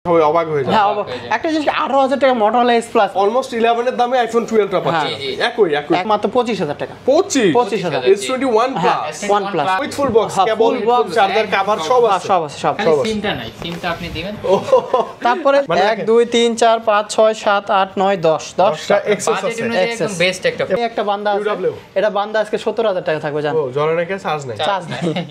হবে অবাক হয়ে যায়। হ্যাঁ একটা জিনিস 18,000 টাকা Motorola S Plus অলমোস্ট 11 এর দামে আইফোন 12 টা পাচ্ছি একই মাত্র 25,000 টাকা 25,000 S21 plus OnePlus with full box cable charger cover সব আছে সব সিমটা নাই সিমটা আপনি দিবেন তারপরে 1 2 3 4 5 6 7 8 9 10 টা এক্সেস আছে একদম বেস্ট একটা বান্দা আছে এটা বান্দা আজকে 17,000 টাকা থাকবে জান ও জলে নাকি চার্জ নাই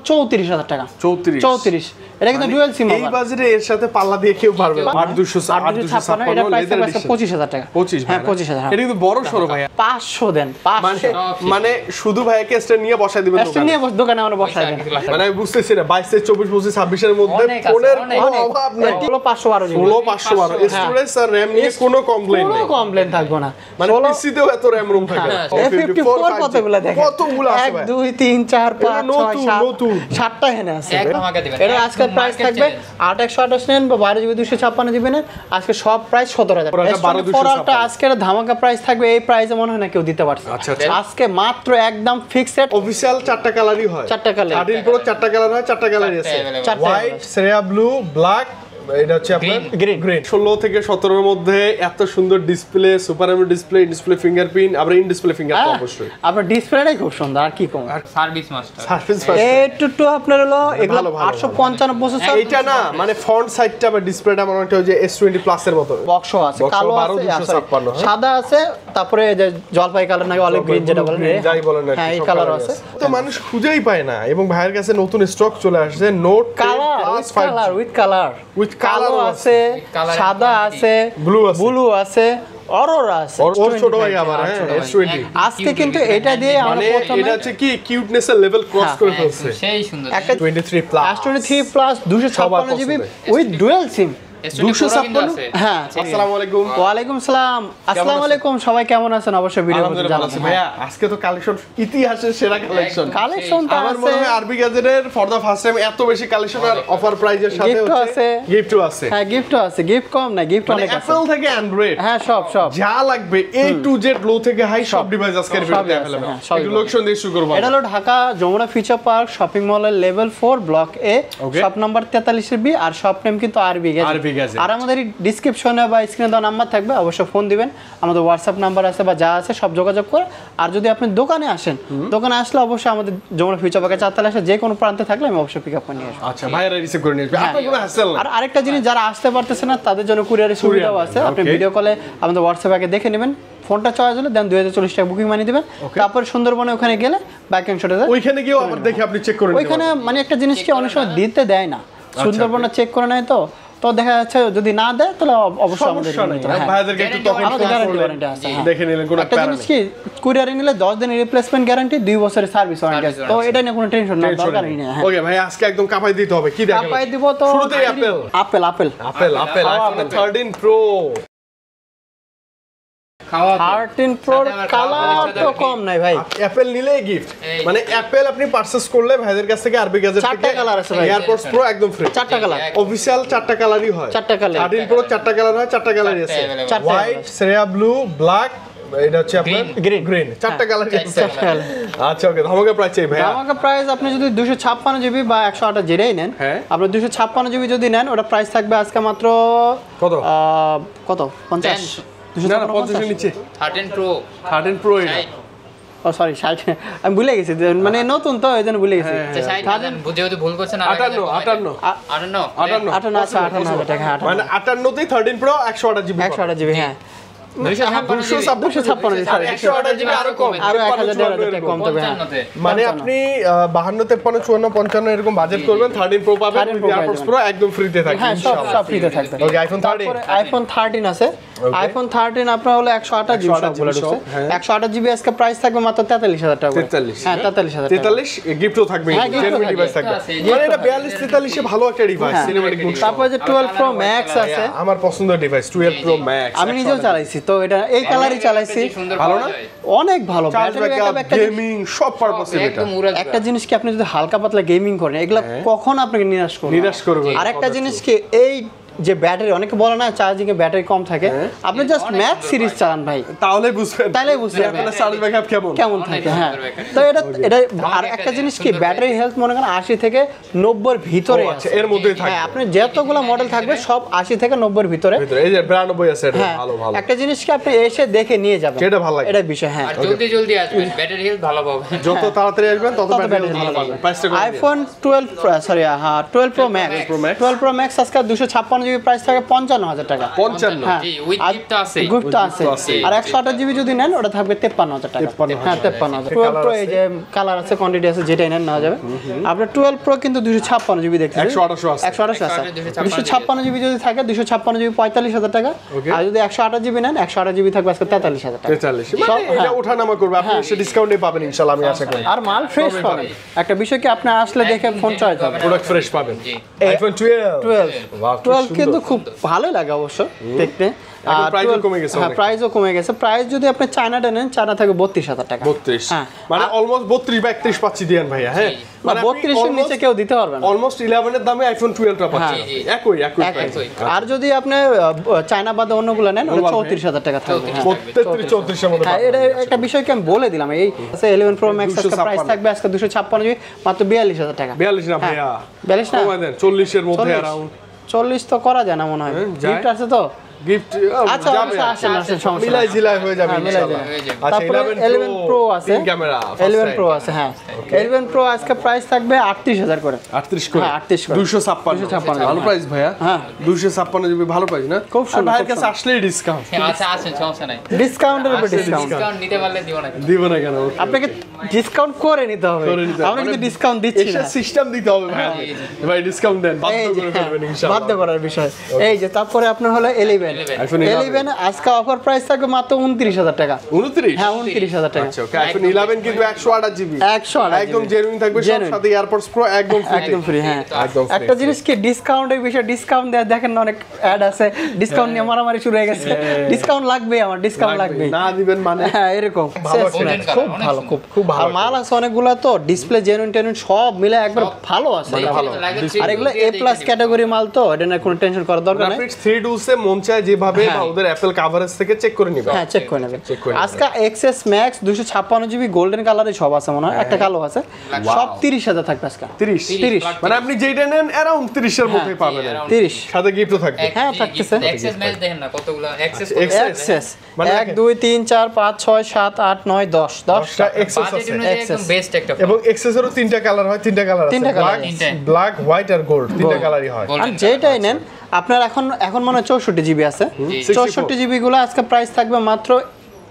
34,000 টাকা 34 এটা কিন্তু ডুয়াল সিম এই বাজেটে এর সাথে পাল্লা দিয়ে কেউ পারবে 8256 এটা প্রাইস থাকবে 25,000 টাকা 25 হ্যাঁ 25,000 এটা কিন্তু বড় সরো ভাই 500 দেন 500 মানে শুধু ভাইকে এক্সট্রা নিয়ে বসাই দিবেন দোকানে নিয়ে দোকানে আমরা বসাই দেন মানে আমি বুঝতেছি না 22 24 25 26 এর মধ্যে ফোনের কোনো অভাব নাই হলো 512 জিবি 512 স্টোরেজ আর র‍্যাম নিয়ে কোনো কমপ্লেইন নেই কোনো কমপ্লেইন থাকবে না মানে পিসি তেও এত র‍্যাম রুম থাকে A54 কতগুলো দেখেন কতগুলো আছে 1 2 3 4 5 6 নতুন 7টা এখানে আছে একদম আগে দিবেন এটা আজকে প্রাইস থাকবে 8128 নেন বা 12 জিবি 256 জিবি নেন আজকে সব প্রাইস 17,000 আজকের ধামাকা প্রাইস থাকবে এই প্রাইসে মনে হয় না কেউ দিতে পারছে আজকে মাত্র একদম ফিক্সড অফিশিয়াল 4টা কালারই হয় 4টা কালার 13 প্রো 4টা কালার হয় 4টা কালারই আছে হোয়াইট সেরিয়া ব্লু ব্ল্যাক এটা হচ্ছে আপনার গ্রিন 16 থেকে 17 এর মধ্যে এত সুন্দর display super AMOLED display fingerprint আবার ইন ডিসপ্লে ফিঙ্গারপ্রিন্ট অবশ্যই আপনার ডিসপ্লেটাই খুব সুন্দর আর কি কম সার্ভিস মাস্টার A22 আপনার হলো এগুলো 855 প্রসেসর এইটা না মানে ফন্ট সাইজটা বা ডিসপ্লেটা মনে হচ্ছে যে S20 প্লাস এর মতো বক্স আছে কালো আছে সাদা আছে তারপরে যে জলপাই কালার নাকি অলিভ গ্রিন যেটা বলেন যাই বলেন না হ্যাঁ এই কালার আছে তো মানুষ খুঁজেই পায় না এবং ভাইয়ের কাছে নতুন স্টক চলে আসছে নোট কালার উইথ কালো আছে সাদা আছে ব্লু আছে অরোরা আছে ওর ছোট ভাই আবার হ্যাঁ S20 আজকে কিন্তু এটা দিয়ে আমরা প্রথমে এটা হচ্ছে কি কিউটনেস এর লেভেল ক্রস করে ফেলছে সেই সুন্দর একটা 23 plus 23 plus 256 GB with dual SIM 256 হ্যাঁ আসসালামু আলাইকুম ওয়া আলাইকুম সালাম আসসালামু আলাইকুম সবাই কেমন আছেন অবশ্যই ভিডিওতে জানাবেন ভাইয়া আজকে তো কালেকশন ইতিহাসের সেরা কালেকশন তো আমার মনে হয় আরবি গ্যাজেটের ফর দা ফার্স্ট টাইম এত বেশি কালেকশন আর অফার প্রাইজের সাথে হচ্ছে গিফটও আছে হ্যাঁ গিফটও আছে গিফট কম না গিফট অনেক আছে অ্যাপল থেকে অ্যান্ড্রয়েড হ্যাঁ সব যা লাগবে A to Z লো থেকে হাই সব ডিভাইস আজকের ভিডিওতে अवेलेबल একটু লোকেশন দিয়ে শুরু করব এটা হলো Dhaka Jamuna future park shopping মলের level 4 block A shop number 43 এর বি আর শপ নেম কিন্তু আরবি গ্যাজেট আর আমাদের ডেসক্রিপশনে বা স্ক্রিনে দেওয়া নাম্বার থাকবে অবশ্যই ফোন দিবেন আমাদের হোয়াটসঅ্যাপ নাম্বার আছে বা যা আছে সব যোগাযোগ করে আর যদি আপনি দোকানে আসেন দোকানে আসলে অবশ্যই আমাদের যমুনা ফিউচার পার্কে 4 আসে যে কোনো প্রান্তে থাকলে আমি অবশ্যই পিকআপ করে নিয়ে আসব আচ্ছা ভাইরা রিসিভ করে নিয়ে আসবে আপনার কোনো হ্যাসেল না আর আরেকটা জিনিস যারা আসতে পারতেছে না তাদের জন্য কুরিয়ারের সুবিধাও আছে আপনি ভিডিও কলে আমাদের হোয়াটসঅ্যাপে দেখে নেবেন ফোনটা চয়েস হলে দেন 2040 টাকা বুকিং মানি দিবেন তারপর সুন্দরবনে ওখানে গেলে ব্যাকিংশটে ওইখানে গিয়েও আবার দেখে আপনি চেক করে নেবেন ওইখানে মানে একটা জিনিস কি অনেক সময় দিতে দেয় না সুন্দরবনে চেক করে নেয় তো দেখা যাচ্ছে যদি না দেয় তাহলে অবশ্যই আমাদের ভাইদেরকে একটু তখন দেখে নিলেন কোন একটা জিনিস কি কুরিয়ারে নিলে 10 দিনের রিপ্লেসমেন্ট গ্যারান্টি 2 বছরের সার্ভিস ওয়ারেন্টি আছে তো এটা নিয়ে কোনো টেনশন না দরকারই নেই ওকে ভাই আজকে একদম কাপাই দিতে হবে কি দেখাবেন কাপাই দিব তো শুরুতেই apple iPhone 13 pro 13 pro colour তো কম নাই ভাই অ্যাপল নিলেই গিফট মানে অ্যাপল আপনি পারচেজ করলে ভাইদের কাছ থেকে আরবি গ্যাজেট থেকে 4টা কালার আছে ভাই এয়ারপডস প্রো একদম ফ্রি 4টা কালার অফিশিয়াল 4টা কালারই হয় 4টা কালার 13 প্রো 4টা কালার হয় 4টা কালারই আছে হোয়াইট সেরিয়া ব্লু ব্ল্যাক এটা হচ্ছে আপনার গ্রিন 4টা কালার আছে আচ্ছা ওকে ধামাকা প্রাইস চাই ভাই ধামাকা প্রাইস আপনি যদি 256 জিবি বা 128 যেটাই নেন আপনি 256 জিবি যদি নেন ওটা প্রাইস থাকবে আজকে মাত্র কত 50 না 50 এর নিচে 13 প্রো এটা ও সরি 60 আমি ভুলে গেছি মানে নতুন তো এইজন্য ভুলে গেছি 60 যেহেতু ভুল করছেন 58 টাকা মানে 58 তেই 13 প্রো 128 জিবি 128 জিবি হ্যাঁ 256 জিবি আরো কম আরো 1000 টাকা কম তবে মানে আপনি 52 53 54 55 এরকম বাজেট করবেন 13 প্রো পাবেন এয়ারপডস প্রো একদম ফ্রিতে থাকবে হ্যাঁ সব ফ্রিতে থাকবে ওকে আইফোন 13 আইফোন 13 আছে আইফোন 13 আপনার হলো 128 জিবি সব বলে দিচ্ছে 128 জিবি আজকে প্রাইস থাকবে মাত্র 43000 টাকা 43 হ্যাঁ 43000 43 গিফটও থাকবে জেনুইন ডিভাইস থাকবে মানে এটা 42 43 এ ভালো একটা ডিভাইস সিনেম্যাটিক মুড তারপর যে 12 প্রো ম্যাক্স আছে আমার পছন্দের ডিভাইস 12 প্রো ম্যাক্স আমি নিজেও চালাইছি তো এটা এই কালারই চালাইছি ভালো না অনেক ভালো গেমিং সব পারপাসে এটা একটা জিনিস কি আপনি যদি হালকা পাতলা গেমিং করেন এগুলা কখন আপনাকে নিরাশ করবে আর একটা জিনিস কি এই যে ব্যাটারি অনেকে বলে না চার্জিং এ ব্যাটারি কম থাকে, আপনি জাস্ট ম্যাক্স সিরিজ চালান ভাই, তাহলে বুঝবেন আপনার চার্জ ব্যাকআপ কেমন থাকে। হ্যাঁ, তো এটা আর একটা জিনিস কি, ব্যাটারি হেলথ মনে করেন 80 থেকে 90 এর ভিতরে আছে, এর মধ্যেই থাকে। হ্যাঁ, আপনি যতগুলো মডেল থাকবে সব 80 থেকে 90 এর ভিতরে। এই যে 92 আছে, এটা ভালো ভালো। একটা জিনিস কি আপনি এসে দেখে নিয়ে যাবেন, এটা ভালো লাগে, এটা বিষয়। হ্যাঁ, আর জলদি আসবেন, ব্যাটারি হেলথ ভালো পাবেন। যত তাড়াতাড়ি আসবেন তত ব্যাটারি ভালো পাবেন। প্রাইসটা কত? IPhone 12 Pro Max 12 Pro Max আজকে 256 জিবি প্রাইস থাকে 55,000 টাকা। 55? হ্যাঁ, জি, উইথ গিফট আছে। গিফট আছে। আর 128 জিবি যদি নেন ওটা থাকবে 53,000 টাকা। 53,000 হ্যাঁ, 53,000। 12 Pro এই যে কালার আছে, কোয়ান্টিটি আছে, যেটাই নেন নেওয়া যাবে। আপনার 12 Pro কিন্তু 256 জিবি দেখতেছেন, 128 আছে, 128 আছে। 256 জিবি যদি থাকে 256 জিবি 45,000 টাকা। আর যদি 128 জিবি নেন 128 জিবি থাকবে আজকে 43,000 টাকা। 43, মানে এটা ওঠানামা করবে, আপনি সে ডিসকাউন্টে পাবেন ইনশাআল্লাহ, আমি আশা করি। আর মাল ফ্রেশ পাবেন। একটা বিষয় কি, আপনি আসলে দেখে ফোন চয়েস হবে, প্রোডাক্ট ফ্রেশ পাবেন। জি। আইফোন 12 12 কিন্তু খুব ভালোই লাগে অবশ্য দেখতে। এখন প্রাইসও কমে গেছে, হ্যাঁ, প্রাইসও কমে গেছে। প্রাইস যদি আপনি চায়নাটা নেন, চায়না থাকবে 32,000 টাকা। 32, হ্যাঁ, মানে অলমোস্ট 32 বা 31 পাচ্ছি দিয়েন ভাইয়া। হ্যাঁ, মানে 32 এর নিচে কেউ দিতে পারবে না। অলমোস্ট 11 এর দামে আইফোন 12 টা পাচ্ছি, একই প্রাইস। আর যদি আপনি চায়না বাদে অন্যগুলো নেন, ওটা 34,000 টাকা থাকবে। 33-34 এর মধ্যে। হ্যাঁ, এটা একটা বিষয় কি আমি বলে দিলাম, এই 11 Pro Max আজকে প্রাইস থাকবে আজকে 256 জিবি মাত্র 42,000 টাকা। 42 না ভাইয়া, 42 না, কমাই দেন, 40 এর মধ্যে অ্যারাউন্ড। 40 তো করা যায় না মনে হয়, গিফট আছে তো। গিফট আচ্ছা, আসেন সমস্যা মিলাই জিলাই হয়ে যাবে মিলাই ইনশাআল্লাহ। যাবে। আচ্ছা, তারপরে 11 Pro আছে, ক্যামেরা 11 Pro আছে। হ্যাঁ, 11 Pro আজকে প্রাইস থাকবে 38,000 করে। 38 করে, হ্যাঁ, 38 করে। 256 ভালো প্রাইস ভাইয়া। হ্যাঁ, 256 জিবি ভালো প্রাইস না? খুব সুন্দর, ভাইয়ের খুব কাছে আসলেই ডিসকাউন্ট আচ্ছা, আসেন, সমস্যা নাই। ডিসকাউন্টের উপর ডিসকাউন্ট। ডিসকাউন্ট নিতে পারলে দিব না। দিব না কেন? আপনাকে ডিসকাউন্ট করে নিতে হবে, আমরা কিন্তু ডিসকাউন্ট দিচ্ছি না। সিস্টেম দিতে হবে ভাই, ভাই ডিসকাউন্ট দেন, বাধ্য করে ফেলবেন ইনশাআল্লাহ। বাধ্য করার বিষয়। এই যে তারপরে আপনার হলো 11 iPhone 11 আজকে অফার প্রাইস থাকবে মাত্র 29,000 টাকা। 29? হ্যাঁ, 29,000 টাকা। আচ্ছা, ওকে। আইফোন 11 কিন্তু 128 জিবি, 128 একদম জেনুইন থাকবে, সব সাথে এয়ারপডস প্রো একদম ফ্রি। হ্যাঁ, একদম free। একটা জিনিস কি, ডিসকাউন্টের বিষয়, ডিসকাউন্ট দেয় দেখেন না, অনেক অ্যাড আছে, ডিসকাউন্ট নিয়ে মারামারি শুরু হয়ে গেছে। ডিসকাউন্ট লাগবে, আমার ডিসকাউন্ট লাগবে, না দিবেন মানে। হ্যাঁ, এরকম ভালো খুব ভালো, খুব ভালো। আর মাল আছে অনেকগুলো, তো ডিসপ্লে জেনুইন টেনুইন সব মিলে একবার ভালো আছে, ভালো। আর এগুলো A+ ক্যাটাগরি মাল, তো এটা না কোনো টেনশন করার দরকার নেই। আপনি 3 ডুসে মন চায় যেভাবে বা ওদের অ্যাপল কভারেজ থেকে চেক করে নিবেন। হ্যাঁ, চেক করে নেবেন। আজকে XS Max 256 জিবি গোল্ডেন কালারে সব আছে মনে হয়, একটা কালো আছে, সব 30,000 থাকবে আজকে। 30 মানে আপনি যেটা নেন অ্যারাউন্ড 30 এর মধ্যে পাবেন, 30 সাথে গিফটও থাকবে। হ্যাঁ, থাকতেছে। এক্সেস ম্যাচ দেখেন না কতগুলো এক্সেস। XS মানে 1 2 3 4 5 6 7 8 9 10 10টা এক্সেস আছে, একদম বেস্ট একটা ফোন। এবং এক্সেসেরও 3টা কালার হয়, 3টা কালার আছে, ব্ল্যাক, হোয়াইট আর গোল্ড, 3টা কালারই হয়। আর যেটাই নেন আপনার এখন মনে হয় 64 জিবি আছে, 64 জিবি গুলো আজকে প্রাইস থাকবে মাত্র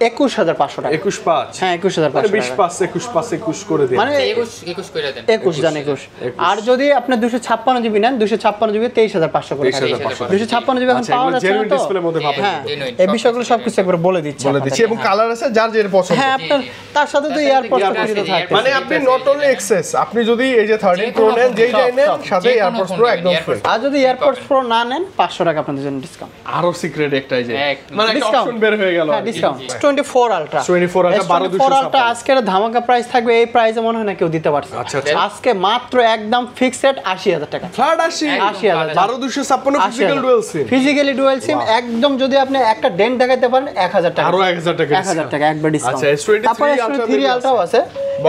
21,500 টাকা। 21.5? হ্যাঁ, 21,500 21 করে দিন, মানে 21 করে দেন। 21 জান 21। আর যদি আপনি 256 জিবি নেন, 256 জিবি 23,500 করে। 256 জিবি এখন পাওয়া যাচ্ছে না, তো ডিসপ্লের মধ্যে পাবেন। হ্যাঁ, এই বিষয়গুলো সবকিছু একবার বলে দিচ্ছি। এবং কালার আছে যার যেটা পছন্দ। হ্যাঁ, আপনার তার সাথে তো এয়ারপডস ফ্রি থাকবে। মানে আপনি নট অনলি এক্সেস, আপনি যদি এই যে 13 প্রো নেন, যেইটাই নেন সাথে এয়ারপডস প্রো একদম ফ্রি। আর যদি এয়ারপডস প্রো না নেন 500 টাকা আপনাদের জন্য ডিসকাউন্ট। আরো সিক্রেট একটাই যে মানে একটা অপশন বের হয়ে গেল। হ্যাঁ, ডিসকাউন্ট 24 আলট্রা 24 আলট্রা 12,256 আজকের ধামাকা প্রাইস থাকবে, এই প্রাইসে মনে হয় না কেউ দিতে পারছে। আচ্ছা, আজকে মাত্র একদম ফিক্সড 80,000 টাকা। Flat 80,000 12,256 physical dual SIM, physically dual SIM একদম। যদি আপনি একটা ডেন্ট দেখাতে পারেন 1,000 টাকা, আরো 1,000 টাকা 1,000 টাকা একবার ডিসকাউন্ট। আচ্ছা, S23 তারপরে S23 আলট্রাও আছে,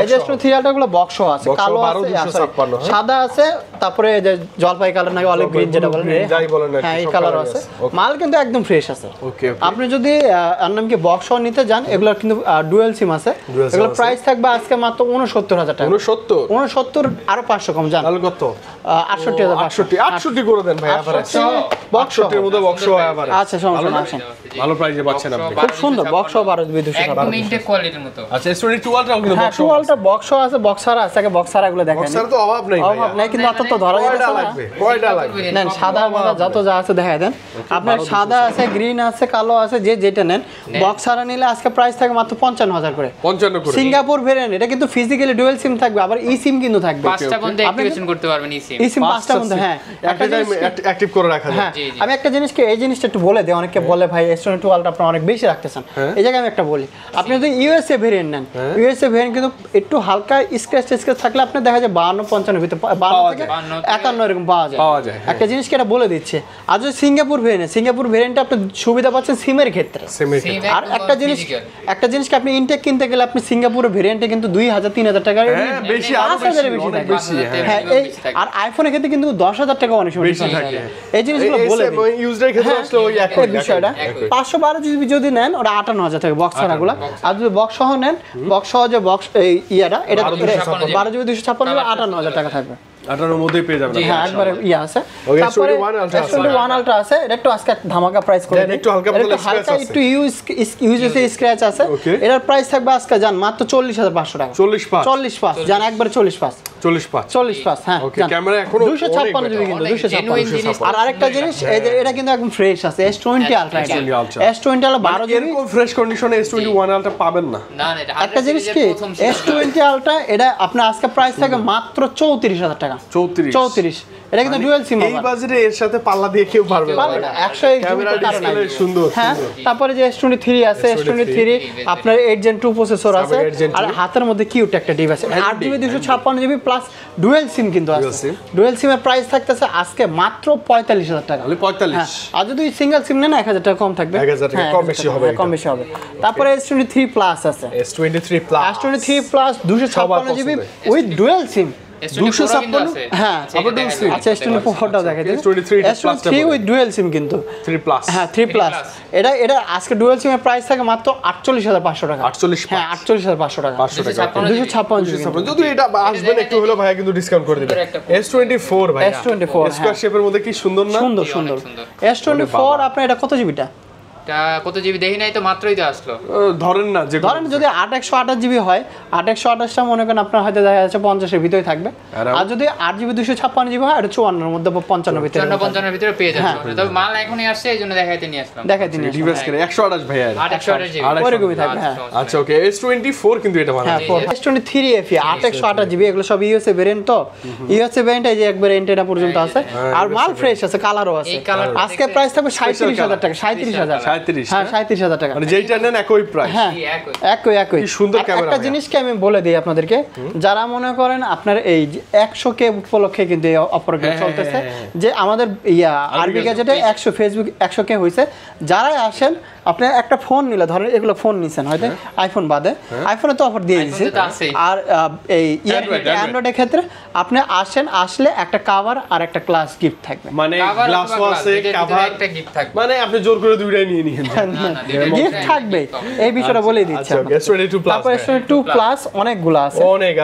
এই যে S23 আলট্রা গুলো বক্সও আছে, কালো আছে, 12,256 সাদা আছে, তারপরে এই যে জলপাই কালার নাকি অলিভ গ্রিন যেটা বলেন, যাই বলেন, হ্যাঁ, এই কালার আছে। মাল কিন্তু একদম ফ্রেশ আছে। ওকে, আপনি যদি আর নাম কি বক্সও নিতে যান, এগুলো কিন্তু ডুয়াল সিম আছে, এগুলো প্রাইস থাকবে আজকে মাত্র 69,000 টাকা। 69 আরো 500 কম জান, তাহলে কত? 68,500 68 করে দেন ভাই, এভারেজ 68 এর মধ্যে বক্সও হয় এভারেজ। আচ্ছা, সমস্যা না, আসেন, ভালো প্রাইসে পাচ্ছেন আপনি, খুব সুন্দর বক্সও 12,200 একদম ইনটেক কোয়ালিটির মতো। আচ্ছা, S22 আলট্রাও কিন্তু হ্যাঁ, বক্সও টুয়ালটা বক্সও আছে, বক্সার আছে, আগে বক্সার এগুলো দেখেন, বক্সার তো অভাব নাই ভাই, অভাব নাই, কিন্তু অত তো ধরা যাচ্ছে কয়টা না। লাগবে, কয়টা লাগবে নেন সাদা মাদা যত যা আছে দেখায় দেন। আপনার সাদা আছে, গ্রিন আছে, কালো আছে, যে যেটা নেন। বক্সারা নিলে আজকে প্রাইস থাকে মাত্র 55,000 করে, 55 করে। সিঙ্গাপুর ভেরিয়েন্ট, এটা কিন্তু ফিজিক্যালি ডুয়াল সিম থাকবে, আবার ই সিম কিন্তু থাকবে। 5টা বন্ধ অ্যাক্টিভেশন করতে পারবেন ই সিম। ই সিম 5টা বন্ধ, হ্যাঁ, একটা টাইম অ্যাক্টিভ করে রাখা যায়। হ্যাঁ, আমি একটা জিনিসকে এই জিনিসটা একটু বলে দেই, অনেকে বলে ভাই S22 আলট্রা আপনারা অনেক বেশি রাখতেছেন। এই জায়গায় আমি একটা বলি, আপনি যদি ইউএসএ ভেরিয়েন্ট নেন, ইউএসএ ভেরিয়েন্ট কিন্তু একটু হালকা স্ক্র্যাচ থাকলে আপনার দেখা যায় 52-55 ভিতরে 52 থেকে 51 এরকম পাওয়া যায়। একটা জিনিস কি এটা বলে দিচ্ছে, আর যদি সিঙ্গাপুর ভেরিয়েন্টে আপনি সুবিধা পাচ্ছেন সিমের ক্ষেত্রে। আর একটা জিনিস কি আপনি ইনটেক কিনতে গেলে আপনি সিঙ্গাপুরের ভেরিয়েন্টে কিন্তু 2000-3000 টাকা বেশি, হ্যাঁ, আর আইফোনের ক্ষেত্রে কিন্তু 10,000 টাকা অনেক সময় বেশি থাকে। এই জিনিসগুলো বলে ইউজারের ক্ষেত্রে আসলে ওই একই বিষয়টা। 512 জিবি যদি নেন ওটা 58,000 টাকা বক্স ছাড়াগুলো, আর যদি বক্স সহ নেন, বক্স সহ যে বক্স এই ইয়াটা এটা 12 জিবি 256 জিবি 58,000 টাকা থাকবে। 58 মধ্যেই পেয়ে যাবেন। হ্যাঁ, একবারে ইয়া আছে। তারপরে S21 আলট্রা আছে, এটা একটু আজকে ধামাকা প্রাইস করে দেন, একটু হালকা একটু ইউএসএ স্ক্র্যাচ আছে। এটার প্রাইস থাকবে আজকে জান মাত্র 40,500 টাকা। 45 জান একবারে 45 হ্যাঁ। ওকে, ক্যামেরা এখনো 256 জিবি কিন্তু 256। আর আরেকটা জিনিস এই যে এটা কিন্তু একদম ফ্রেশ আছে, S20 ultra. S20 ultra 12 GB এরকম ফ্রেশ কন্ডিশনে S21 আলট্রা পাবেন না। একটা জিনিস কি S20 আলট্রা এটা আপনার আজকে প্রাইস থাকবে মাত্র 34,000 টাকা। 34 এটা কিন্তু ডুয়াল সিম। এই বাজেটে এর সাথে পাল্লা দিয়ে কেউ পারবে না। 101 ক্যামেরা ডিসপ্লে সুন্দর। হ্যাঁ, তারপরে যে S23 আছে, S23 আপনার 8 Gen 2 প্রসেসর আছে, আর হাতের মধ্যে কিউট একটা device 8GB 256GB plus dual SIM কিন্তু আছে। ডুয়াল সিমের প্রাইস থাকতেছে আজকে মাত্র 45,000 টাকা। 45। আর যদি সিঙ্গেল সিম নেন 1,000 টাকা কম থাকবে। 1,000 টাকা কম বেশি হবে। তারপরে S23 প্লাস আছে। S23 plus 256GB with dual SIM. 256 হ্যাঁ, আচ্ছা S24টাও দেখাই দিই। S23 উইথ ডুয়াল সিম কিন্তু 3 প্লাস। হ্যাঁ, 3 প্লাস। এটা আজকে ডুয়াল সিমের প্রাইস থাকে মাত্র 48,500 টাকা। 48 হ্যাঁ, 48,500 টাকা। 256 যদি এটা আসবেন একটু হলো ভাইয়া কিন্তু ডিসকাউন্ট করে দিবেন। S24 ভাইয়া, S24 স্কয়ার শেপের মধ্যে কি সুন্দর না? সুন্দর। S24 আপনার এটা কত জিবিটা? কত জিবি দেখি নাই তো, মাত্রই তো আসলো। ধরেন না যে ধরেন যদি 8/128 জিবি হয়, 8/128টা মনে করেন আপনার হয়তো দেখা যাচ্ছে 50 এর ভিতরে থাকবে। আর যদি 8GB 256 জিবি হয় এটা 54 এর মধ্যে 55 ভিতরে 55 এর ভিতরে পেয়ে যাচ্ছে। তবে মাল এখনই আসছে এইজন্য দেখাইতে নিয়ে আসলাম। ডিভাইস করে 128 ভাইয়া, 128 জিবি ওরকমই থাকবে। হ্যাঁ, আচ্ছা ওকে। S24 কিন্তু এটা ভালো। হ্যাঁ, S23 FE 8/128 জিবি এগুলো সব ইউএসএ ভেরিয়েন্ট। তো ইউএসএ ভেরিয়েন্ট এই যে একবার এন্টেনা পর্যন্ত আছে, আর মাল ফ্রেশ আছে, কালারও আছে। আজকে প্রাইস থাকবে 37,000 টাকা। 37,000। হ্যাঁ, 37,000 টাকা। মানে যেইটা নেন একই প্রাইস। হ্যাঁ, একই। কি সুন্দর ক্যামেরা। একটা জিনিস কি আমি বলে দিই আপনাদেরকে, যারা মনে করেন আপনার এই 100K উপলক্ষে কিন্তু এই অফারগুলো চলতেছে, যে আমাদের আরবি গ্যাজেটে 100 ফেসবুক 100K হইছে। যারাই আসেন আপনি একটা ফোন নিলে, ধরেন এগুলো ফোন নিছেন হয়তো আইফোন বাদে, আইফোনে তো অফার দিয়ে দিয়েছে। আর এই অ্যান্ড্রয়েডের ক্ষেত্রে আপনি আসলে একটা কভার আর একটা গ্লাস গিফট থাকবে। মানে গ্লাসও আছে, কভার একটা গিফট থাকবে। মানে আপনি জোর করে দুইটাই নিয়ে নিয়েন। গিফট থাকবে, এই বিষয়টা বলে দিচ্ছি। S22 plus. তারপর S22 প্লাস অনেকগুলো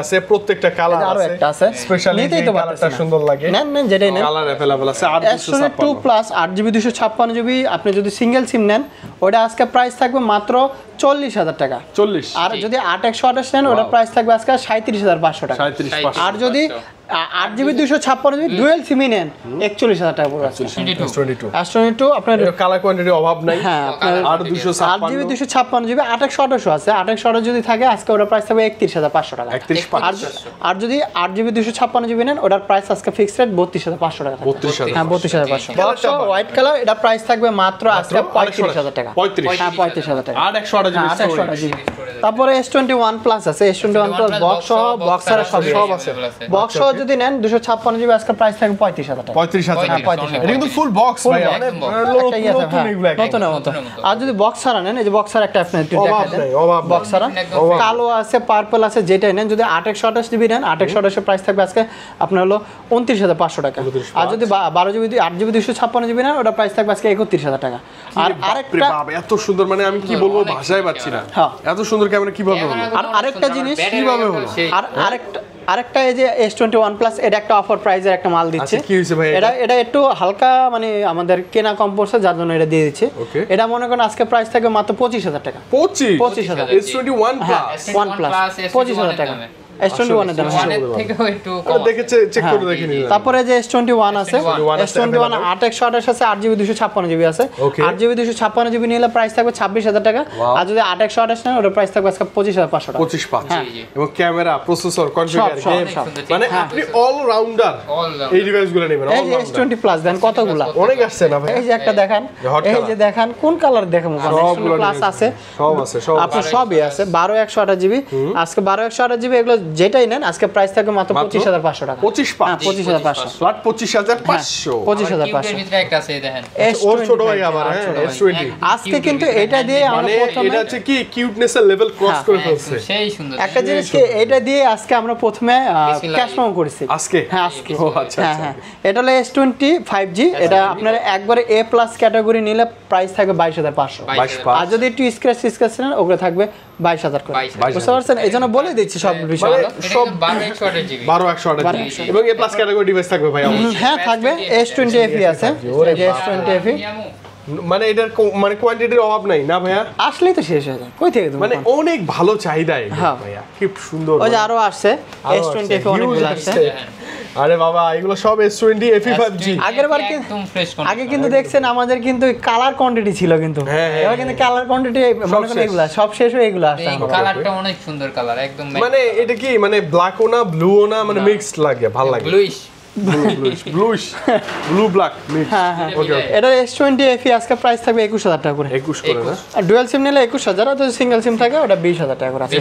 আছে, প্রত্যেকটা কালার আছে। আরো একটা আছে স্পেশালি নিতেই তো কালারটা সুন্দর লাগে। নেন যেটাই নেন, কালার अवेलेबल আছে। S22 প্লাস 8GB 256GB আপনি যদি সিঙ্গেল সিম নেন ওটা আজকে প্রাইস থাকবে মাত্র 40,000 টাকা। 40। আর যদি 8/128 নেন ওটা প্রাইস থাকবে আজকে 37,500 টাকা। 37,500। আর যদি 8GB 256GB ডুয়াল সিমই নেন 41,000 টাকা পড়বে। S22 আপনার কালার কোয়ান্টিটির অভাব নাই। হ্যাঁ, আপনার 8GB 256GB 8/128 আছে। 8/128 যদি থাকে আজকে ওটার প্রাইস থাকবে 31,500 টাকা। আর যদি 8GB 256GB নেন ওটার প্রাইস আজকে ফিক্সড রেট 32,500 টাকা। 32,000। হ্যাঁ, 32,500। হোয়াইট কালার এটা প্রাইস থাকবে মাত্র আজকে 35,000 টাকা। 35,000 টাকা। 828 জিবি। তারপরে S21 প্লাস আছে। S21 প্লাস বক্স সহ, বক্স ছাড়া সব আছে। বক্স সহ যদি নেন 256GB আজকে প্রাইস থাকবে 35,000 টাকা। 35,000। এটা কিন্তু ফুল বক্স ভাই, মানে নতুন এগুলা। নতুন। আর যদি বক্স ছাড়া নেন, এই যে বক্স ছাড়া একটা আপনি একটু দেখাই দেন। বক্স ছাড়া কালো আছে, পার্পল আছে, যেটাই নেন। যদি 8/128GB নেন 8/128 এর প্রাইস থাকবে আজকে আপনার হলো 29,500 টাকা। আর যদি 12GB 8GB 256GB নেন ওটা প্রাইস থাকবে আজকে 31,000 টাকা। আর আরেকটা এত সুন্দর, মানে আমি কি বলবো, ভাষায় পাচ্ছি না। এত সুন্দর ক্যামেরা কিভাবে হলো? আর আরেকটা জিনিস কিভাবে হলো? আর আরেকটা এই যে S21 প্লাস এটা একটা অফার প্রাইজের একটা মাল দিচ্ছে। কি হইছে ভাই? এটা একটু হালকা মানে আমাদের কেনা কম পড়ছে যার জন্য এটা দিয়ে দিচ্ছে। এটা মনে করেন আজকে প্রাইস থাকবে মাত্র 25,000 টাকা। 25,000। S21 প্লাস 1 প্লাস 25,000 টাকা। S21 এর দাম থেকেও একটু কম দেখে চেক করে দেখে নিন। তারপরে যে S21 আছে, S21 8/128 আছে, 8GB 256GB আছে। 8GB 256GB নিলে প্রাইস থাকবে 26000 টাকা, আর যদি 8/128 নেন ওটার প্রাইস থাকবে আজকে 25500 টাকা। 25 এবং ক্যামেরা, প্রসেসর, কনফিগার, মানে আপনি অল রাউন্ডার এই ডিভাইসগুলো নেবেন। এই যে S20 প্লাস দেন কতগুলা অনেক আসছে না ভাই। এই যে একটা দেখান, এই যে দেখান কোন কালার দেখাবো, S20 প্লাস আছে, সব আছে, সব আপনার সবই আছে। 12/128GB আজকে 12/128GB এগুলো যেটাই নেন আজকে প্রাইস থাকবে মাত্র 25500 টাকা। 25500 ফ্ল্যাট 25500 25500 ভিতরে একটা আছে দেখেন। ওর ছোট ভাই আবার S20 আজকে কিন্তু এটা দিয়ে আমরা প্রথমে এটা হচ্ছে কি কিউটনেসের লেভেল ক্রস করে ফেলছে। সেই সুন্দর একটা জিনিস কি এটা দিয়ে আজকে আমরা প্রথমে ক্যাশ মেমো করেছি আজকে। হ্যাঁ আজকে। ও আচ্ছা আচ্ছা। এটা হলো S20 5G, এটা আপনার একবারে A+ ক্যাটাগরি নিলে প্রাইস থাকবে 22500, আর যদি একটু স্ক্র্যাচ নেন ওগুলো থাকবে 22000 করে। বুঝতে পারছেন, এইজন্য বলে দিচ্ছি সব বিষয়। সব 12/128GB এবং A+ ক্যাটাগরি ডিভাইস থাকবে ভাই অবশ্যই। হ্যাঁ থাকবে, S20 FE আছে, এই যে S20 FE মানে এটার মানে কোয়ান্টিটির অভাব নাই না ভাইয়া? আসলেই তো শেষ হয়ে যায়, কই থেকে দেবো? মানে অনেক ভালো চাহিদা এগুলো ভাইয়া, কি সুন্দর। ওই যে আরো আসছে S20 FE অনেকগুলো আসছে। আরে বাবা এগুলো সব S20 FE 5G। আগেরবার একদম ফ্রেশ আগে কিন্তু দেখছেন আমাদের কিন্তু কালার কোয়ান্টিটি ছিল, কিন্তু এবার কিন্তু কালার কোয়ান্টিটি মনে করেন এগুলা সব শেষ হয়ে এগুলো আসছে। এই কালারটা অনেক সুন্দর কালার, একদম মানে এটা কি মানে ব্ল্যাকও না ব্লুও না, মানে মিক্সড লাগে, ভালো লাগে। Bluish blue black mix. Okay এটা S20 FE আজকে প্রাইস থাকবে 21000 টাকা করে। 21 করে না? আর ডুয়াল সিম নিলে 21000, আর যদি সিঙ্গেল সিম থাকে ওটা 20000 টাকা করে আছে।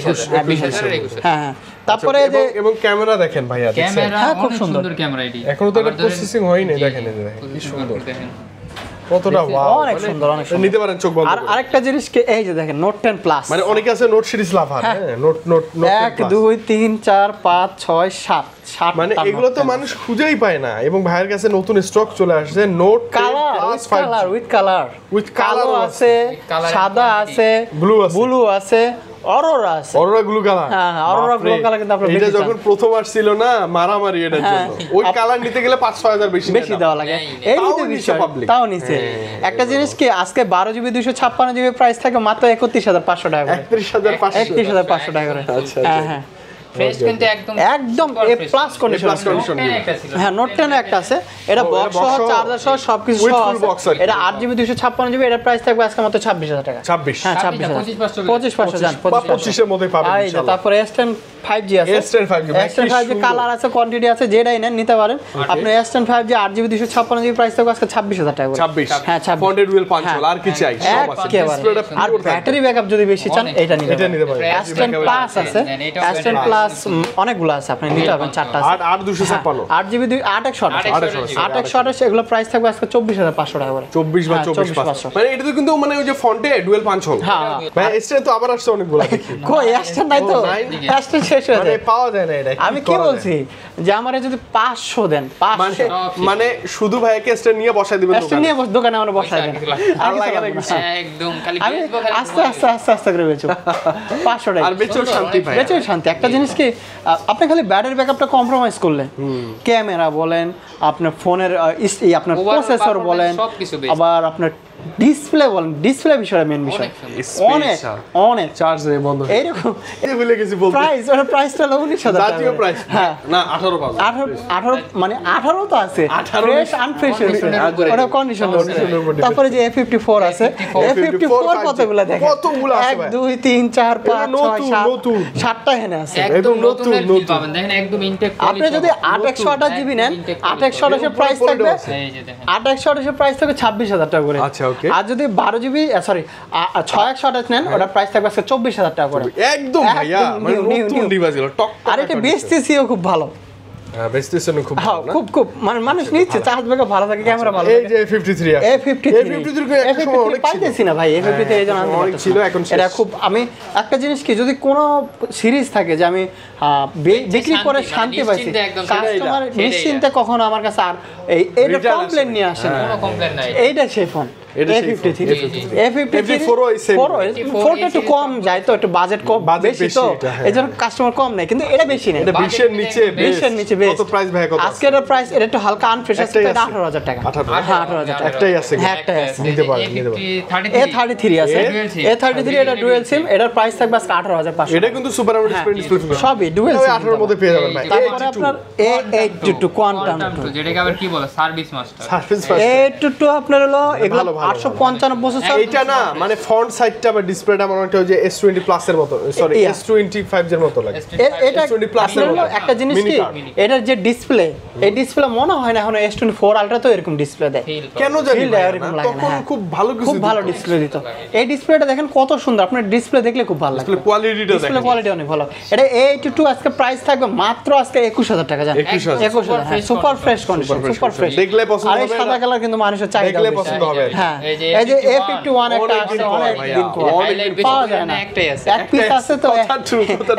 20000 হ্যাঁ তারপরে যে এবং ক্যামেরা দেখেন ভাইয়া, ক্যামেরা খুব খুব সুন্দর সুন্দর ক্যামেরা এটি। এখনো তো এটা প্রসেসিং হয়নি, দেখেন এই দেখেন কি সুন্দর, কতটা ওয়াও, অনেক সুন্দর, অনেক সুন্দর। নিতে পারেন চোখ বন্ধ আর করে। আরেকটা জিনিস কি, এই যে দেখেন Note 10 Plus, মানে অনেকে আছে নোট সিরিজ লাভার, হ্যাঁ নোট 1 2 3 4 5 6 7 মানে এগুলো তো মানুষ খুঁজেই পায় না, এবং ভাইয়ের কাছে নতুন স্টক চলে আসছে note colour with colour colour আছে, সাদা আছে, ব্লু আছে, অরোরা আছে, অরোরা ব্লু কালার। হ্যাঁ অরোরা ব্লু কালার কিন্তু আপনারা এটা যখন প্রথম আসছিল না মারামারি এটার জন্য, ওই কালার নিতে গেলে 5-6000 বেশি দেওয়া লাগে, এই নিতে বিষয় তাও নিচে। একটা জিনিস কি আজকে 12GB 256GB প্রাইস থাকে মাত্র 31500 টাকা করে। 31500 টাকা করে। আচ্ছা হ্যাঁ ফ্রেশ কিন্তু একদম A+ কন্ডিশন। হ্যাঁ Note 10 একটা আছে, এটা বক্স সহ চার্জার সহ সবকিছু সহ আছে। এটা 8GB 256GB, এটা প্রাইস থাকবে আজকে মাত্র 26000 টাকা। 26 হ্যাঁ 25500 জান 25 এর মধ্যে পাবেন ইনশাআল্লাহ। ইনশাআল্লাহ। তারপরে S10 5G আছে, S10 5G S10 5G colour আছে, কোয়ান্টিটি আছে, যেটাই নেন নিতে পারেন আপনি। S10 5G 8GB 256GB price থাকবে আজকে 26000 টাকা করে। 26 হ্যাঁ 26 ফন্টেড হুইল পাঞ্চ হোল, আর কি চাই সব আছে। ডিসপ্লেটা আর ব্যাটারি ব্যাকআপ যদি বেশি চান এটা নিতে পারেন। S10 Plus আছে, S10 Plus অনেকগুলো আছে, আপনি নিতে পারবেন, 4টা আছে। 8/256 8GB 8/128 এগুলো প্রাইস থাকবে আজকে 24500 টাকা করে। 24 বা 24500 মানে এটা তো কিন্তু মানে ওই যে ফন্টে ডুয়াল পাঞ্চ হোল। হ্যাঁ ভাই এসে তো আবার আসছে অনেকগুলো দেখি। কই S10 নাই তো, S10 শেষ হয়ে মানে যায়, পাওয়া যায় না এটা। আমি কি বলছি যে আমারে যদি 500 দেন, 500 মানে শুধু ভাইকে এসে নিয়ে বসাই দিবেন S10 নিয়ে দোকানে আমরা বসাই দেন, আর লাগে না কিছু। একদম খালি আমি আস্তে করে বেচো 500 টাকা, আর বেচো শান্তি ভাই, বেচো শান্তি। একটা জিনিস কি আপনি খালি ব্যাটারি ব্যাকআপটা কম্প্রোমাইজ করলে, ক্যামেরা বলেন, আপনার ফোনের আপনার প্রসেসর বলেন, আবার আপনার ডিসপ্লে বলেন, ডিসপ্লে বিষয় মেইন বিষয়, অনেক চার্জ নেই বন্ধ এইরকম। এই ভুলে গেছি বলতে, প্রাইস ওটা প্রাইসটা হলো 19000 টাকা জাতীয় প্রাইস। হ্যাঁ না 18 মানে 18 তো আছে, 18 ফ্রেশ আনফ্রেশ ওটা কন্ডিশন। তারপরে যে A54 আছে, A54 কতগুলো দেখেন, কতগুলো আছে 1 2 3 4 5 6 7টা এখানে আছে, একদম নতুন পাবেন দেখেন, একদম ইনটেক। আপনি যদি 8/128GB নেন, 8/128 এর প্রাইস থাকবে, এই যে দেখেন 8/128 এর প্রাইস থাকবে 26000 টাকা করে। আচ্ছা ওকে। আর যদি 12GB সরি 6/128 নেন, ওটার প্রাইস থাকবে আজকে 24000 টাকা করে। একদম ভাইয়া মানে নতুন ডিভাইস গুলো টক। আর এটা বেচতেছিও খুব ভালো, হ্যাঁ বেচতেছেন খুব ভালো না, খুব মানে মানুষ নিচ্ছে, চার্জ ব্যাকআপ ভালো থাকে, ক্যামেরা ভালো থাকে। এই যে A53 আছে, A53 এক সময় অনেক ছিল, পাইতেছি না ভাই A53 এই জন্য অনেক ছিল, এখন এটা খুব। আমি একটা জিনিস কি, যদি কোনো সিরিজ থাকে যে আমি বিক্রি করে শান্তি পাইছি, কাস্টমার নিশ্চিন্তে কখনো আমার কাছে আর এইটা কমপ্লেন নিয়ে আসে না, কোনো কমপ্লেন নাই। এইটা সেই ফোন A53 একটু কম যায় তো, একটু বাজেট কম বেশি তো, এইজন্য কাস্টমার কম নেই, কিন্তু এটা বেশি নেই, এটা 20 এর নিচে 20 এর নিচে বেশ। কত প্রাইস ভাই? কত আজকে এর প্রাইস এটা একটু হালকা আনফ্রেশ আছে, এটা 18000 টাকা। 18000 টাকা একটাই আছে, হ্যাঁ একটাই আছে, নিতে পারেন। A33 আছে, A33 এটা ডুয়াল সিম, এটার প্রাইস থাকবে আজকে 18500। এটা কিন্তু সুপার অ্যামোলেড ডিসপ্লে সবই ডুয়াল সিম, 18 এর মধ্যে পেয়ে যাবেন ভাই। তারপরে আপনার A82 কোয়ান্টাম, যেটাকে আবার কি বলে সার্ভিস মাস্টার। A82 আপনার হলো এগুলো 895 প্রসেসর। এটা না মানে ফন্ট সাইজটা বা ডিসপ্লেটা মনে হচ্ছে ওই যে S20 প্লাস এর মতো, সরি S25 এর মতো লাগে। এটা হলো একটা জিনিস কি, এটার যে ডিসপ্লে, এই ডিসপ্লে মনে হয় না এখন S24 আলট্রা তো এরকম ডিসপ্লে দেয়, কেন জানি না, এরকম লাগে না, তখন খুব ভালো কিছু, খুব ভালো ডিসপ্লে দিত। এই ডিসপ্লেটা দেখেন কত সুন্দর, আপনার ডিসপ্লে দেখলে খুব ভালো লাগে, ডিসপ্লে কোয়ালিটিটা ডিসপ্লে দেখেন, কোয়ালিটি অনেক ভালো। এটা A82 আজকে প্রাইস থাকবে মাত্র আজকে 21000 টাকা, জানেন 21000, super fresh condition, super fresh, দেখলে পছন্দ আর এই হবে, সাদা কালার কিন্তু মানুষের চাহিদা, দেখলে পছন্দ হবে। হ্যাঁ এই যে A51 একটা আছে, অনেক দিন পাওয়া যায় না, একটাই আছে, এক পিস আছে তো,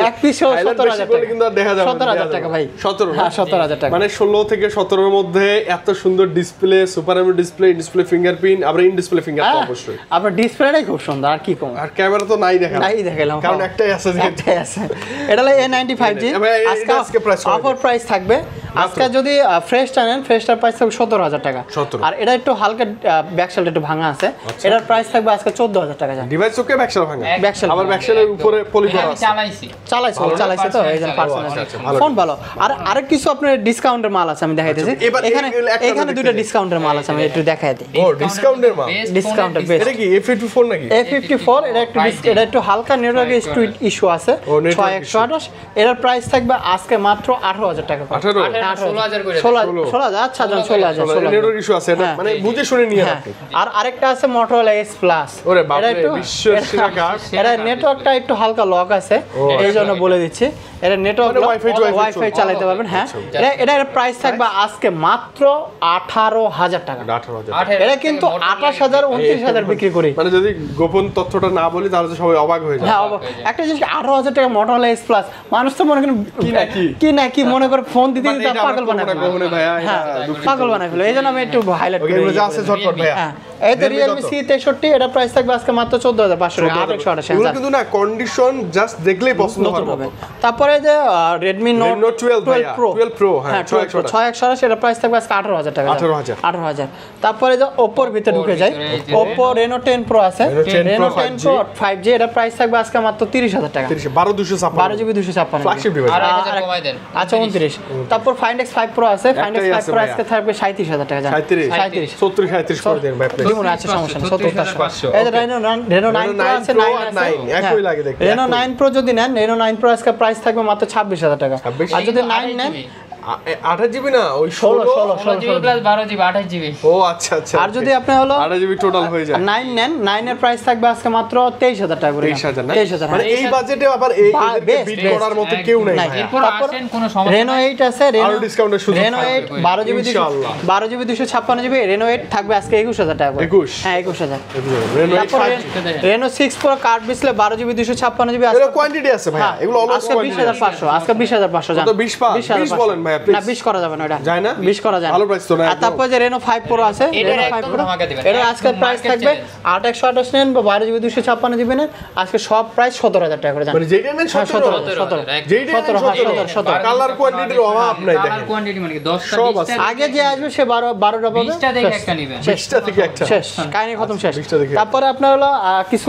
এক পিস 17000 টাকা, কিন্তু আর দেখা যাবে 17000 টাকা ভাই, 17 হ্যাঁ 17000 টাকা, মানে 16 থেকে 17 এর মধ্যে এত সুন্দর display, super AMOLED display fingerprint, আবার ইন ডিসপ্লে ফিঙ্গার তো অবশ্যই, আবার ডিসপ্লেটাই খুব সুন্দর, আর কি কম, আর ক্যামেরা তো নাই দেখালাম কারণ একটাই আছে, একটাই আছে। এটা হলো A95G, আজকে প্রাইস অফার প্রাইস থাকবে আজকে, যদি ফ্রেশটা নেন, ফ্রেশটার প্রাইস থাকবে 17000 টাকা, আর এটা একটু হালকা ব্যাকশেলটা একটু ভাঙা আছে, এটার প্রাইস থাকবে আজকে 14000 টাকা। ডিভাইস ওকে ব্যাকশেল ভাঙা, ব্যাকশেল আবার ব্যাকশেলের উপরে পলি করা আছে, চালাইছে তো এই জন্য পার্সোনাল ফোন ভালো। আর আরেক কিছু আপনার ডিসকাউন্টের মাল আছে, আমি দেখাইতেছি, এখানে দুটো ডিসকাউন্টের মাল আছে, আমি একটু দেখাই দিই। ও ডিসকাউন্টের মাল, ডিসকাউন্টের বেস্ট। এটা কি A54 নাকি? A54 এটা একটু হালকা নেটওয়ার্কের ইস্যু আছে, 6128, এটার প্রাইস থাকবে আজকে মাত্র 18000 টাকা, 16000, আচ্ছা জান 16000, নেটওয়ার্ক ইস্যু আছে, এটা মানে বুঝে শুনে নিয়ে রাখতে। আর আরেকটা আছে Motorola S Plus, ওরে বাপ রে, বিশ্বের সেরা কার্ড, এটা নেটওয়ার্কটা একটু হালকা লক আছে, এই জন্য বলে দিচ্ছি, এটা নেটওয়ার্ক ওয়াইফাই চালাতে পারবেন। হ্যাঁ এটার প্রাইস থাকবে আজকে মাত্র 18000 টাকা, 18000, এটা কিন্তু 28000 29000 বিক্রি করি, মানে যদি গোপন তথ্যটা না বলি তাহলে তো সবাই অবাক হয়ে যায়। হ্যাঁ একটা জিনিস 18000 টাকা Motorola S Plus, মানুষ তো মনে করেন কি মনে করে ফোন দিতে দিতে পাগল বানায় ফেলে, ভাইয়া পাগল বানায় ফেলে, এই জন্য আমি একটু হাইলাইট করি। এগুলো যা আছে ঝটপট ভাইয়া, এই তো Realme C63, এটা প্রাইস থাকবে আজকে মাত্র 14500 টাকা, 128 এগুলো কিন্তু না কন্ডিশন জাস্ট দেখলেই পছন্দ হবে। তারপরে যে Redmi Note 12 Pro, হ্যাঁ 6128, এটা প্রাইস থাকবে আজকে 18000 টাকা, 18000। তারপরে যে Oppo এর ভিতরে ঢুকে যায়, Oppo Reno 10 Pro আছে, Reno 10 Pro 5G, এটা প্রাইস থাকবে আজকে মাত্র 30000 টাকা, 12GB 256, ফ্ল্যাগশিপ ডিভাইস, আর 1000 কমাই দেন, আচ্ছা 29। তারপর Find X5 Pro আছে, Find X5 Pro আজকে থাকবে 37000 টাকা, 37 করে দেন ভাই প্লিজ, মনে আছে সমস্যা নেই, 70500। এই যে Reno 9 Pro আছে, 9 একই লাগে দেখতে। Reno 9 Pro যদি নেন, Reno 9 Pro আজকে প্রাইস থাকবে মাত্র 26000 টাকা, আর যদি 9 নেন 8GB না ওই 16 প্লাস 12GB 28GB। ও আচ্ছা, আর যদি আপনি হলো 8GB টোটাল হয়ে যায়, 9 নেন, 9 এর প্রাইস থাকবে আজকে মাত্র 23000 টাকা করে, 23000 মানে এই বাজেটে আবার এই বিট করার মতো কেউ নাই। এরপর আসেন কোনো সমস্যা Reno 8 আছে, আরো ডিসকাউন্টের সুযোগ, Reno 8 12GB 256GB, Reno 8 থাকবে আজকে 21000 টাকা করে, 21, হ্যাঁ 21000। Reno 8 Reno 6 Pro card display 12GB 256GB এর কোয়ান্টিটি আছে ভাই, এগুলো অলওয়েজ আজকে 20500, আজকে 20500 জান, তো 20 বলেন ভাই প্লিজ, না 20 করা যাবে না, এটা যায় না, 20 করা যায় না, ভালো প্রাইস তো না। আর তারপর যে Reno 5 Pro আছে, Reno 5 Pro এর আজকে প্রাইস থাকবে 8128 নেন বা 12GB 256GB নেন, আজকে সব প্রাইস 17000 টাকা করে জান, মানে যেটা নেন 17 কালার কোয়ান্টিটির অভাব নাই, দেখেন কালার কোয়ান্টিটি মানে 10টা সব আছে, আগে যে আসবে সে 12টা পাবে, 20টা দেখে একটা নেবেন, 20টা থেকে একটা শেষ, কাহিনী খতম শেষ। 20টা দেখে। তারপরে আপনার হলো কিছু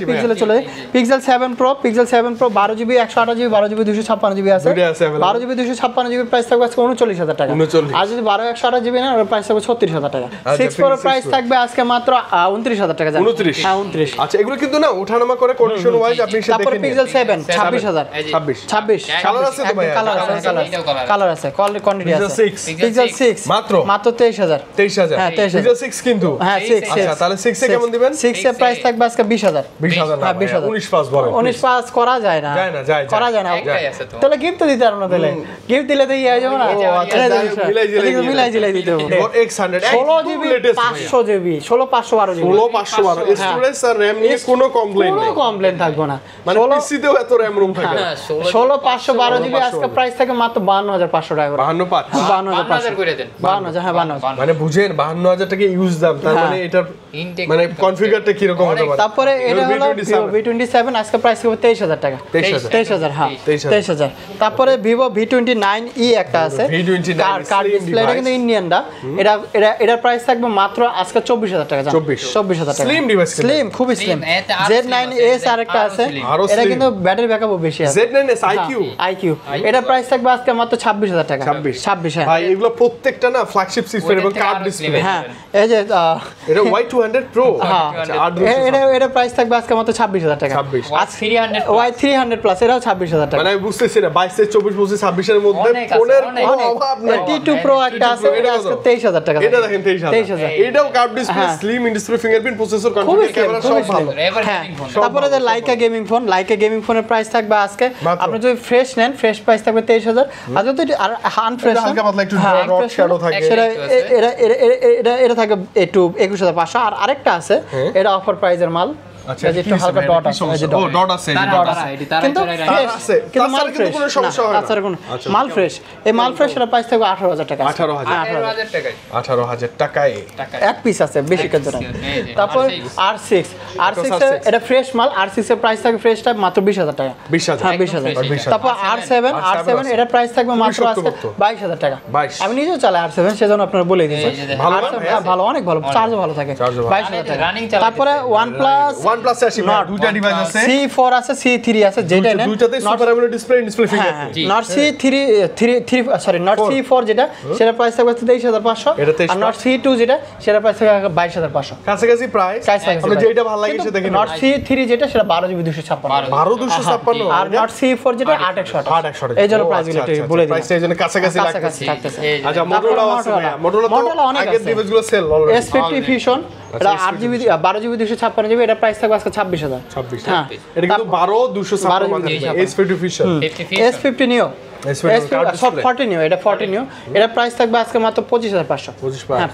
পিক্সেলে চলে যায়, Pixel 7 Pro 12GB 128GB 12GB 256GB আছে, দুটো আছে available। 12GB 256GB প্রাইস থাকবে আজকে 39000 টাকা, 39। আর যদি 12 128GB নেন ওর প্রাইস থাকবে 36000 টাকা। আচ্ছা, 6 Pro প্রাইস থাকবে আজকে মাত্র 29000 টাকা, জানেন 29, হ্যাঁ 29। আচ্ছা এগুলো কিন্তু না ওঠানামা করে কন্ডিশন ওয়াইজ আপনি সেটা তারপর দেখেন, Pixel 7 26000, 26 কালার আছে তো ভাই, কালার আছে, কোয়ান্টিটি আছে, Pixel 6 মাত্র 23000, হ্যাঁ 23000, Pixel 6 কিন্তু, হ্যাঁ 6, আচ্ছা তাহলে 6 এ কেমন দিবেন? 6 এর প্রাইস থাকবে আজকে 20000, 20000 না, হ্যাঁ 20000, 19 পাস বলেন, 19 পাস করা যায় না, যায় না, করা যায় না, একটাই আছে তো, তাহলে গিফট তো দিতে পারবো না, তাহলে গিফট দিলে তো দেওয়া যাবে না মিলাই জিলাই দিতে হবে X100 16GB 500GB 16 512GB 16 512 storage আর RAM নিয়ে কোনো কমপ্লেইন নেই, কোনো কমপ্লেইন থাকবে না। মানে পিসিতেও এত RAM ROM থাকে না। 16 512GB আজকে প্রাইস থাকে মাত্র 52500 টাকা করে। 52000 করে দেন। 52000 হ্যাঁ 52000 মানে বুঝেন 52000 টাকা ইউজ দাম, তার মানে এটার মানে কনফিগারটা কি রকম হতে পারে। তারপরে এটা হলো V27 আজকে প্রাইস হবে 23000 টাকা। 23000 হ্যাঁ 23000। তারপরে Vivo V29e একটা আছে কার্ড ডিসপ্লে, এটা কিন্তু ইন্ডিয়ানটা। এটার প্রাইস থাকবে মাত্র আজকে 24000 টাকা। 24000 টাকা স্লিম ডিভাইস, স্লিম খুবই স্লিম। Z9s আরেকটা আছে, এটা কিন্তু ব্যাটারি ব্যাকআপও বেশি আছে। Z9s IQ এটা প্রাইস থাকবে আজকে মাত্র 26000 টাকা। 26 হ্যাঁ ভাই এগুলো প্রত্যেকটা না ফ্ল্যাগশিপ সিস্টেম এবং কার্ড ডিসপ্লে। হ্যাঁ এই যে এটা Y200 Pro, এটা প্রাইস থাকবে আজকে মাত্র 26000 টাকা। Y300 প্লাস এটাও 26000 টাকা। মানে আমি বুঝতেছি না 22 থেকে 24 25 26 এর মধ্যে ফোনের কোনো অভাব নাই। T2 Pro একটা আছে, এটা আজকে 23000 টাকা। এটা দেখেন 23000। এটাও card display, slim in display, fingerprint, processor, configure, camera সব ভালো। হ্যাঁ তারপরে যে লাইকা গেমিং ফোনের প্রাইস থাকবে আজকে আপনি যদি ফ্রেশ নেন, ফ্রেশ প্রাইস থাকবে 23000। আর যদি আনফ্রেশ হালকা পাতলা একটু ডট শ্যাডো থাকে, সেটা এটা থাকে একটু 21500। আর আরেকটা আছে, এটা অফার প্রাইজের মাল। আচ্ছা একটু হালকা ডট আছে, ও ডট আছে, কিন্তু কোনো সমস্যা হয় না, তাছাড়া কোনো মাল ফ্রেশ। এই মাল ফ্রেশ এর প্রাইস থাকবে 18000 টাকা। 18000 টাকায় এক পিস আছে, বেশি কেন না। তারপর R6 এটা ফ্রেশ মাল। R6 এর প্রাইস থাকবে ফ্রেশ টাইপ মাত্র 20000 টাকা। 20000 হ্যাঁ 20000। তারপর R7 এটার প্রাইস থাকবে মাত্র আজকে 22000 টাকা। আমি নিজেও চালাই R7, সেজন্য আপনারা বলে দিয়েছি। ভালো, অনেক ভালো, চার্জও ভালো থাকে। 22000 টাকা। তারপরে OnePlus দুইটা ডিভাইস আছে, C4 আছে, C3 আছে, যেটা নেন দুইটাতে super AMOLED display fingerprint. Not C4 যেটা, সেটা প্রাইস থাকবে 23500। আর নট C2 যেটা, সেটা প্রাইস থাকবে 22500। কাছাকাছি প্রাইস। আমরা যেটা ভালো লাগে সেটা দেখেন। নট C3 যেটা, সেটা 12GB 256। 12256। আর নট C4 যেটা 8128। এই জন্য প্রাইসগুলো একটু বলে দিই, প্রাইসটা এই জন্য কাছাকাছি লাগতেছে। আচ্ছা Motorola আছে ভাই, Motorola তো আগের ডিভাইসগুলো সেল অলরেডি। S50 Fusion এটা 8GB 12GB 256GB, এটা প্রাইস থাকবে আজকে 26000। হ্যাঁ এটা কিন্তু 12256 S50 Fusion। S50 Neo S40 Neo, এটা 40 Neo, এটা প্রাইস থাকবে আজকে মাত্র 25500।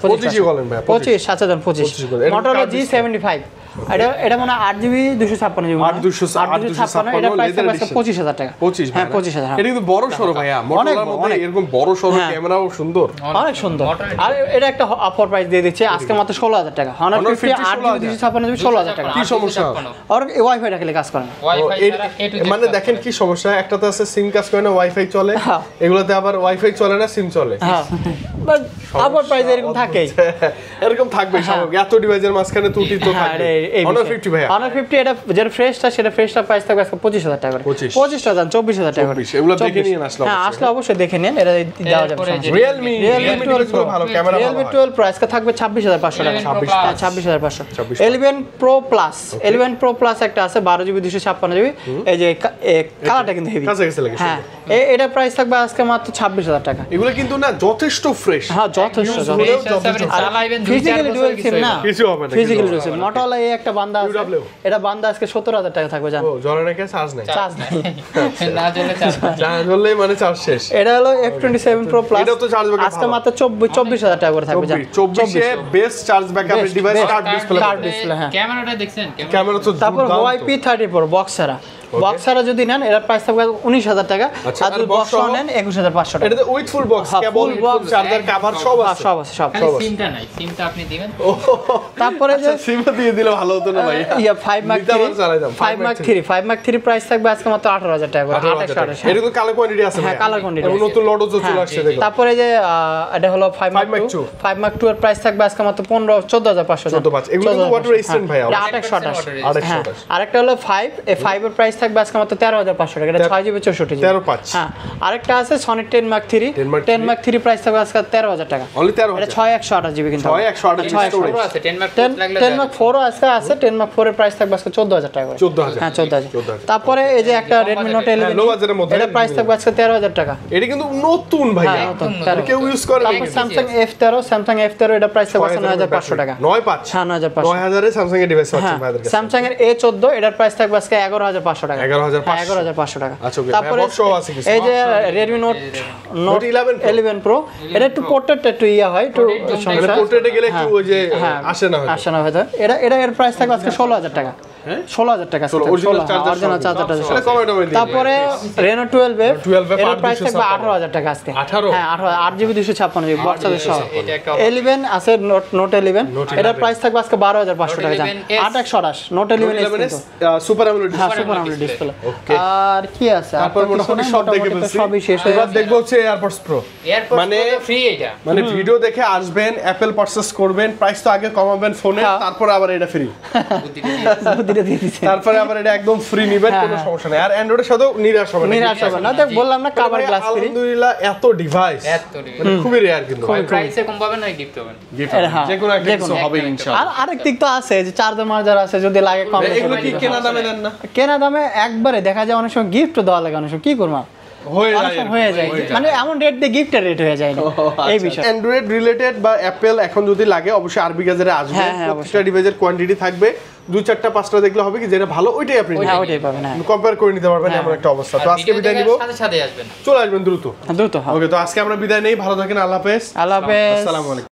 25 বলেন ভাই, 25 7025। Motorola G75 এটা মানে 8GB 256GB, 856 এটা প্রাইস থাকবে আজকে 25000 টাকা। 25 হ্যাঁ 25000। এটা কিন্তু বড় সরো ভাইয়া, Motorola মধ্যে এরকম বড় সরো ক্যামেরাও সুন্দর, অনেক সুন্দর। আর এটা একটা অফার প্রাইস দিয়ে দিচ্ছে আজকে মাত্র 16000 টাকা। 150 8GB 256GB 16000 টাকা। কি সমস্যা? আর ওয়াইফাই রাখলে কাজ করে না। মানে দেখেন কি সমস্যা, একটাতে আছে সিম কাজ করে না, ওয়াইফাই চলে, এগুলোতে আবার ওয়াইফাই চলে না, সিম চলে। হ্যাঁ বাট অফার প্রাইস এরকম থাকে, এরকম থাকবে স্বাভাবিক। এত ডিভাইসের মাঝখানে ত্রুটি তো থাকবে। Honor 50 ভাইয়া, Honor 50 এটা যেটা ফ্রেশটা, সেটা ফ্রেশটা প্রাইস থাকবে আজকে 25000 টাকা করে। 25000 24000 টাকা করে। এগুলো দেখে নিয়ে আসলে হ্যাঁ আসলে অবশ্যই দেখে নিন, এটা দেওয়া যাবে। Realme 12 ভালো ক্যামেরা, Realme 12 প্রাইস থাকবে 26500 টাকা। 26500। 11 Pro Plus একটা আছে 12GB 256GB, এই যে কালারটা কিন্তু হেভি, কাছাকাছি লাগে। হ্যাঁ এটা প্রাইস থাকবে আজকে মাত্র 26000 টাকা। এগুলো কিন্তু না যথেষ্ট ফ্রেশ। হ্যাঁ যথেষ্ট। ফিজিক্যালি ডুয়াল সিম না, কিছু হবে না। Physically dual SIM. Motorola এই একটা বান্দা আছে, এটা বান্দা আজকে 17000 টাকা থাকবে জান। ও জ্বলে নাকি, চার্জ নাই? চার্জ নাই, না জ্বলে চার্জ হলেই মানে চার্জ শেষ। এটা হলো F27 Pro Plus, এটা তো চার্জ ব্যাকআপ আজকে মাত্র 24000 টাকা করে থাকবে জান। 24 এ বেস্ট চার্জ ব্যাকআপের ডিভাইস, কার্ড ডিসপ্লে। হ্যাঁ ক্যামেরাটা দেখছেন? ক্যামেরা তো তারপর YP34 বক্সারা যদি নেন, এর প্রাইস থাকবে 19000 টাকা। আর যদি বক্স নেন 21500 টাকা। এটা with full box, cable charger cover সব আছে। সব আছে। সিমটা নাই, সিমটা আপনি দিবেন। তারপরে যে সিম দিয়ে দিলে ভালো হতো না ভাই। 5 Mark 3 প্রাইস থাকবে আজকে মাত্র 18000 টাকা করে। 18000। এটা তো কালার কোয়ান্টিটি আছে ভাই। হ্যাঁ কালার কোয়ান্টিটি, এবং নতুন লটও চলে আসছে দেখো। তারপরে যে এটা হলো 5 Mark 2 এর প্রাইস থাকবে আজকে মাত্র 14500 টাকা। 14500। এগুলো কিন্তু ওয়াটার রেজিস্ট্যান্ট ভাই। 2828। আরেকটা হলো 5 এই 5 এর প্রাইস থাকবে আজকে মাত্র 13500 টাকা। এটা 6GB 64GB। 135। হ্যাঁ আরেকটা আছে Sony 10 Mark 3 প্রাইস থাকবে আজকে 13000 টাকা। অনলি 13000। এটা 6128GB কিন্তু 6128 আছে 10 মার্ক লাগলে 10 Mark 4 আছে 10 Mark 4 এর প্রাইস থাকবে আজকে 14000 টাকা করে। 14000। হ্যাঁ 14000। তারপরে এই যে একটা Redmi Note 11 লো বাজেটের মধ্যে, এটা প্রাইস থাকবে আজকে 13000 টাকা। এটা কিন্তু নতুন ভাই, কেউ ইউজ করে না। তারপর Samsung F13 এটা প্রাইস থাকবে 9500 টাকা। 9500। হ্যাঁ 9500। 9000 এ স্যামসাং এর ডিভাইস আছে ভাইদের কাছে। Samsung এর A14 এটার প্রাইস থাকবে আজকে 11500 টাকা। 11,500 টাকা। আচ্ছা ওকে, তারপরে বক্সও আছে কিছু। এই যে Redmi Note 11 Pro, এটা একটু পোর্ট্রেটটা একটু ইয়া হয়, একটু সমস্যা। পোর্ট্রেটে গেলে একটু ওই যে আসে না হয়তো। আসে না হয়তো। এটা এর প্রাইস থাকবে আজকে 16,000 টাকা। 16,000 টাকা আজকে। original charger অরিজিনাল সহ। চার্জারটা। তাহলে কমে টমে দিবে। তারপরে Reno 12 এর 12 এর এর প্রাইস থাকবে 8,256 18,000 টাকা আজকে। 18? হ্যাঁ 8GB 256GB বক্স চার্জার সহ। এটা একটা 11 আছে Note 11, এটার প্রাইস থাকবে আজকে 12,500 টাকা। Note 11S 828 Note 11 super AMOLED হ্যাঁ display. Super AMOLED display. Okay. আর কি আছে? তারপর মোটামুটি সব দেখে ফেলছি। সবই শেষ হয়ে এবার গেছে। দেখবো হচ্ছে এয়ারপডস প্রো। এয়ারপোর্ট মানে ফ্রি এটা। মানে ভিডিও দেখে আসবেন, অ্যাপল পারচেজ করবেন, প্রাইস তো আগে কমাবেন ফোনে, হ্যাঁ। তারপর আবার এটা ফ্রি, বুদ্ধিটা দিয়ে দিছে। তারপরে আবার এটা একদম ফ্রি নিবেন, কোনো সমস্যা নেই। আর অ্যান্ড্রয়েডের সাথেও নিরাশ হবে না। নিরাশ হবে না। দেখ বললাম না কভার গ্লাস ফ্রি। আলহামদুলিল্লাহ এত ডিভাইস মানে খুবই রেয়ার কিন্তু প্রাইসে কম পাবেন না গিফট পাবেন। যে কোনো একটা কিছু হবে ইনশাআল্লাহ। আর আরেক দিক তো আছে যে চার্জার মার্জার আছে, যদি লাগে কম এগুলো কি কেনা দামে নেন না? কেনা দামে একবারে দেখা যায়, অনেক সময় গিফট দেওয়া লাগে, অনেক সময় কি করবো হয়ে যায়, মানে এমন রেট দিয়ে গিফটের রেট হয়ে যায় না এই বিষয়। অ্যান্ড্রয়েড রিলেটেড বা অ্যাপেল এখন যদি লাগে অবশ্যই আরবি গাজারে আসবে। হ্যাঁ, প্রত্যেকটা ডিভাইসের কোয়ান্টিটি থাকবে, 2 4টা 5টা দেখলে হবে কি যেটা ভালো ওইটাই আপনি হ্যাঁ ওইটাই পাবেন। হ্যাঁ কম্পেয়ার করে নিতে পারবেন, এমন একটা অবস্থা। তো আজকে বিদায় নিব, সাথে সাথে আসবেন। চলে আসবেন দ্রুত। দ্রুত। ওকে, তো আজকে আমরা বিদায় নেই, ভালো থাকেন, আল্লাহ হাফেজ। আল্লাহ হাফেজ। আসসালামু আলাইকুম।